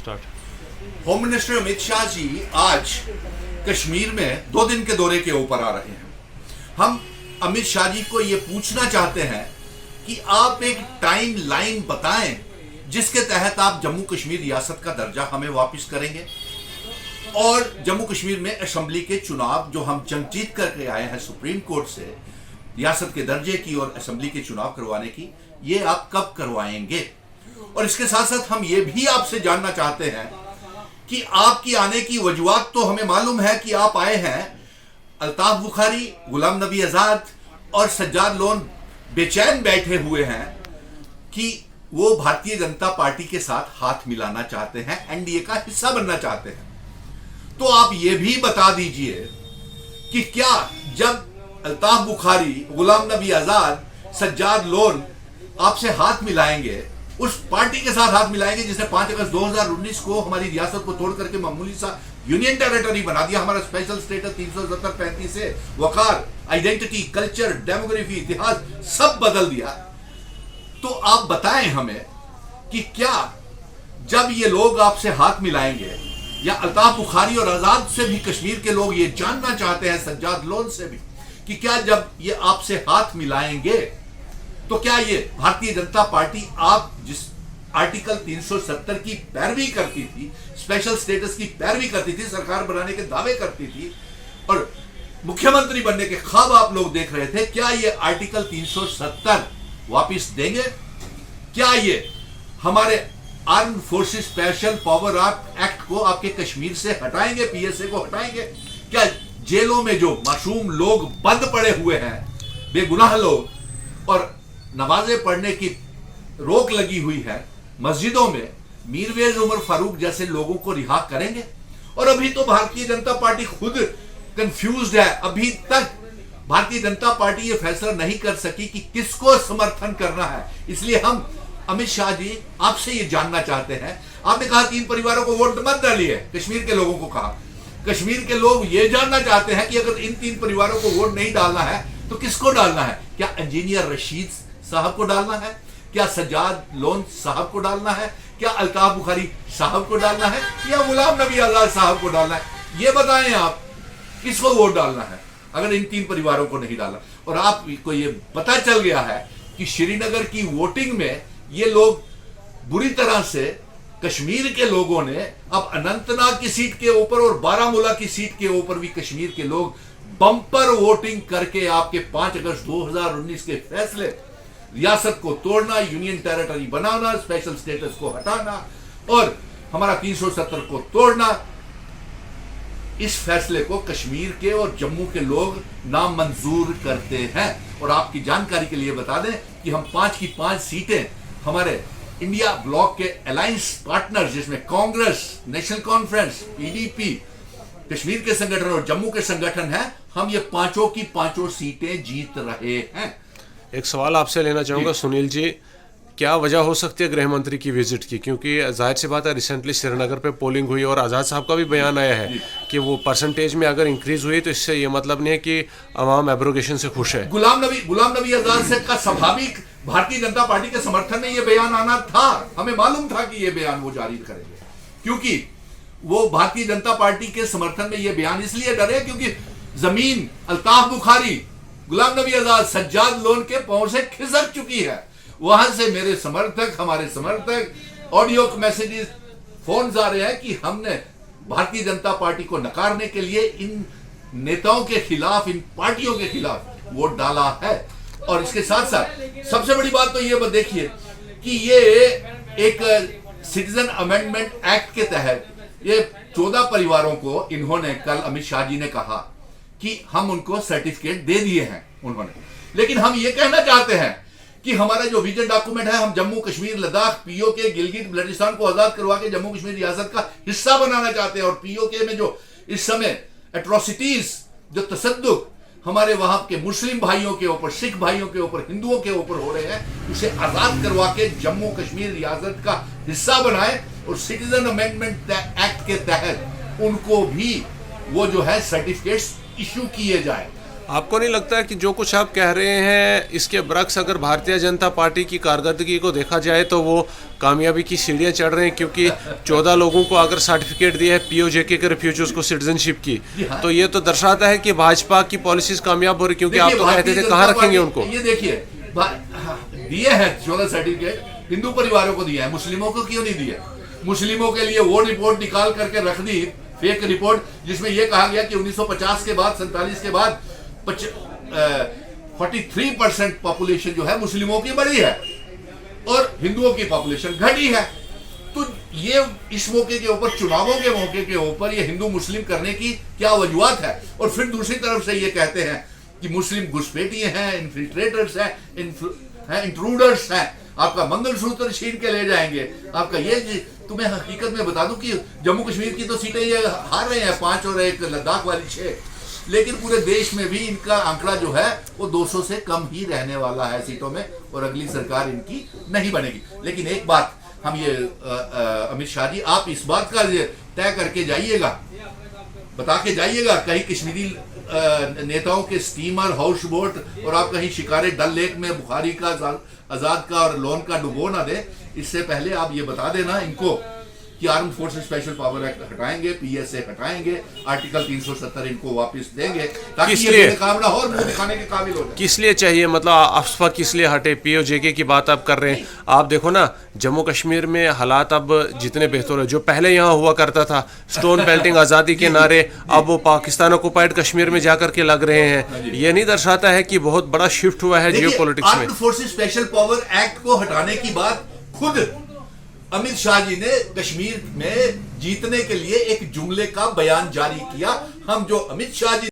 Start. Home minister Amit Shah ji आज कश्मीर में 2 दिन के दौरे के ऊपर आ रहे हैं। हम अमित शाह जी को ये पूछना चाहते हैं कि आप एक टाइम लाइन बताएं जिसके तहत आप जम्मू कश्मीर रियासत का दर्जा हमें वापस करेंगे और जम्मू कश्मीर में असेंबली के चुनाव जो हम जंग जीत करके आए हैं सुप्रीम कोर्ट से रियासत के दर्जे की और असेंबली के चुनाव करवाने की, ये आप कब करवाएंगे। और इसके साथ साथ हम ये भी आपसे जानना चाहते हैं कि आपकी आने की वजूहात तो हमें मालूम है कि आप आए हैं, अल्ताफ बुखारी, गुलाम नबी आजाद और सज्जाद लोन बेचैन बैठे हुए हैं कि वो भारतीय जनता पार्टी के साथ हाथ मिलाना चाहते हैं, एनडीए का हिस्सा बनना चाहते हैं। तो आप ये भी बता दीजिए कि क्या जब अल्ताफ बुखारी, गुलाम नबी आजाद, सज्जाद लोन आपसे हाथ मिलाएंगे, उस पार्टी के साथ हाथ मिलाएंगे जिसने 5 अगस्त 2019 को हमारी रियासत को तोड़ करके मामूली सा यूनियन टेरिटरी बना दिया, हमारा स्पेशल स्टेटस 370-35 से वकार, आइडेंटिटी, कल्चर, डेमोग्राफी, इतिहास सब बदल दिया। तो आप बताएं हमें कि क्या जब ये लोग आपसे हाथ मिलाएंगे, या अल्ताफ बुखारी और आजाद से भी कश्मीर के लोग ये जानना चाहते हैं, सज्जाद लोन से भी, कि क्या जब ये आपसे हाथ मिलाएंगे तो क्या ये भारतीय जनता पार्टी आप जिस आर्टिकल 370 की पैरवी करती थी, स्पेशल स्टेटस की पैरवी करती थी, सरकार बनाने के दावे करती थी और मुख्यमंत्री बनने के ख्वाब आप लोग देख रहे थे, क्या ये आर्टिकल 370 वापस देंगे? क्या ये हमारे arm forces special power act को आपके कश्मीर से हटाएंगे, पीएसए को हटाएंगे? क्या जेलों में जो मासूम लोग बंद पड़े हुए हैं, बेगुनाह लोग, और नमाजें पढ़ने की रोक लगी हुई है मस्जिदों में, मीरवेज उमर फारूक जैसे लोगों को रिहा करेंगे? और अभी तो भारतीय जनता पार्टी खुद कंफ्यूज्ड है। अभी तक भारतीय जनता पार्टी ये फैसला नहीं कर सकी कि किसको समर्थन करना है। इसलिए हम अमित शाह जी आपसे ये जानना चाहते हैं, आपने कहा 3 परिवारों को वोट मत डालिए, कश्मीर के लोगों को कहा। कश्मीर के लोग ये जानना चाहते हैं कि अगर इन 3 परिवारों को वोट नहीं डालना है तो किसको डालना है? क्या इंजीनियर रशीद साहब को डालना है? क्या सज्जाद लोन साहब को डालना है? क्या अल्ताफ बुखारी साहब को डालना है? या गुलाम नबी आजाद साहब को डालना है? ये बताएं आप किसको वोट डालना है अगर इन 3 परिवारों को नहीं डाला। और आपको ये पता चल गया है कि श्रीनगर की वोटिंग में ये लोग बुरी तरह से, कश्मीर के लोगों ने अब अनंतनाग की सीट के ऊपर और बारामूला की सीट के ऊपर भी कश्मीर के लोग बम्पर वोटिंग करके आपके 5 अगस्त 2019 के फैसले, रियासत को तोड़ना, यूनियन टेरिटरी बनाना, स्पेशल स्टेटस को हटाना और हमारा 370 को तोड़ना, इस फैसले को कश्मीर के और जम्मू के लोग नामंजूर करते हैं। और आपकी जानकारी के लिए बता दें कि हम 5 की 5 सीटें हमारे इंडिया ब्लॉक के अलायंस पार्टनर, जिसमें Congress, national conference, PDP, Kashmir के संगठन और जम्मू के संगठन हैं, हम ये 5 की 5 सीटें जीत रहे हैं। एक सवाल आपसे लेना चाहूँगा सुनील जी, क्या वजह हो सकती है गृह मंत्री की विजिट की? क्योंकि जाहिर सी बात है रिसेंटली श्रीनगर पे पोलिंग हुई और आज़ाद साहब का भी बयान आया है कि वो परसेंटेज में अगर इंक्रीज हुई तो इससे ये मतलब नहीं है कि अवाम एब्रोगेशन से खुश है। गुलाम नबी आजाद से का स्वाभाविक भारतीय जनता पार्टी के समर्थन में ये बयान आना था, हमें मालूम था कि ये बयान वो जारी करेंगे, क्योंकि वो भारतीय जनता पार्टी के समर्थन में ये बयान इसलिए डरे क्योंकि जमीन अल्ताफ बुखारी, गुलाम नबी आजाद, सज्जाद लोन के पांव से खिसक चुकी है। वहां से मेरे समर्थक, हमारे समर्थक, ऑडियो मैसेजेस, फोन आ रहे हैं कि हमने भारतीय जनता पार्टी को नकारने के लिए इन नेताओं के खिलाफ, इन पार्टियों के खिलाफ वोट डाला है। और इसके साथ साथ सबसे बड़ी बात तो ये देखिए कि ये एक सिटीजन अमेंडमेंट एक्ट के तहत ये 14 परिवारों को इन्होंने, कल अमित शाह जी ने कहा कि हम उनको सर्टिफिकेट दे दिए हैं उन्होंने, लेकिन हम ये कहना चाहते हैं कि हमारा जो विजन डॉक्यूमेंट है, हम जम्मू कश्मीर, लद्दाख, पीओके, गिलगित बल्टिस्तान को आजाद करवा के जम्मू कश्मीर रियासत का हिस्सा बनाना चाहते हैं। और पीओके में जो इस समय एट्रोसिटीज, जो तशद्दुक हमारे वहां के मुस्लिम भाइयों के ऊपर, सिख भाइयों के ऊपर, हिंदुओं के ऊपर हो रहे हैं, उसे आजाद करवा के जम्मू कश्मीर रियासत का हिस्सा बनाए और सिटीजन अमेंडमेंट एक्ट के तहत उनको भी वो जो है सर्टिफिकेट्स इशू किए जाए। आपको नहीं लगता है कि जो कुछ आप कह रहे हैं इसके बरक्स अगर भारतीय जनता पार्टी की कारकर्दगी को देखा जाए तो वो कामयाबी की सीढ़ियां चढ़ रहे हैं, क्योंकि 14 लोगों को अगर सर्टिफिकेट दिया है पीओजेके के रिफ्यूजीज को सिटीजनशिप की, तो ये तो दर्शाता है कि भाजपा की पॉलिसीज कामयाब हो रही, क्योंकि आप तो कहते थे कहाँ रखेंगे उनको। ये देखिए दिए हैं 14 सर्टिफिकेट, हिंदू परिवारों को दिया है, मुस्लिमों को क्यों नहीं दिया? मुस्लिमों के लिए वो रिपोर्ट निकाल करके रख दी, फेक रिपोर्ट, जिसमें यह कहा गया कि 1950 के बाद 47 के बाद 43% पॉपुलेशन जो है मुस्लिमों की बढ़ी है और हिंदुओं की पॉपुलेशन घटी है। तो ये इस मौके के ऊपर, चुनावों के मौके के ऊपर ये हिंदू मुस्लिम करने की क्या वजूहत है? और फिर दूसरी तरफ से ये कहते हैं कि मुस्लिम घुसपैठिए हैं, इन्फिल्ट्रेटर्स हैं, इंट्रूडर्स हैं, आपका मंगलसूत्र छीन के ले जाएंगे, आपका ये। तुम्हें हकीकत में बता दूं कि जम्मू कश्मीर की तो सीटें ये हार रहे हैं 5 और एक लद्दाख वाली 6, लेकिन पूरे देश में भी इनका आंकड़ा जो है वो 200 से कम ही रहने वाला है सीटों में, और अगली सरकार इनकी नहीं बनेगी। लेकिन एक बात हम ये अमित शाह जी, आप इस बात का तय करके जाइएगा, बता के जाइएगा, कहीं कश्मीरी नेताओं के स्टीमर, हाउस बोट और आप कहीं शिकारे डल लेक में बुखारी का, आजाद का और लोन का डुबो ना दे। इससे पहले आप ये बता देना इनको कि armed forces special power act हटाएंगे, पीएसए हटाएंगे, आर्टिकल 370 इनको वापस देंगे, ताकि ये कामना और मुंह दिखाने के काबिल हो जाए। किस लिए चाहिए, मतलब अफवाह किस लिए हटे? पीओजेके की बात आप कर रहे हैं, आप देखो ना जम्मू कश्मीर में हालात अब जितने बेहतर है, जो पहले यहाँ हुआ करता था, स्टोन पेल्टिंग, आज़ादी के नारे, अब वो पाकिस्तान ऑक्युपाइड कश्मीर में जाकर के लग रहे हैं। ये नहीं दर्शाता है कि बहुत बड़ा शिफ्ट हुआ है जियो पॉलिटिक्स में? Armed forces special power act को हटाने की बात खुद अमित शाह जी ने कश्मीर में जीतने के लिए एक जुमले का बयान जारी किया। हम जो अमित शाह जी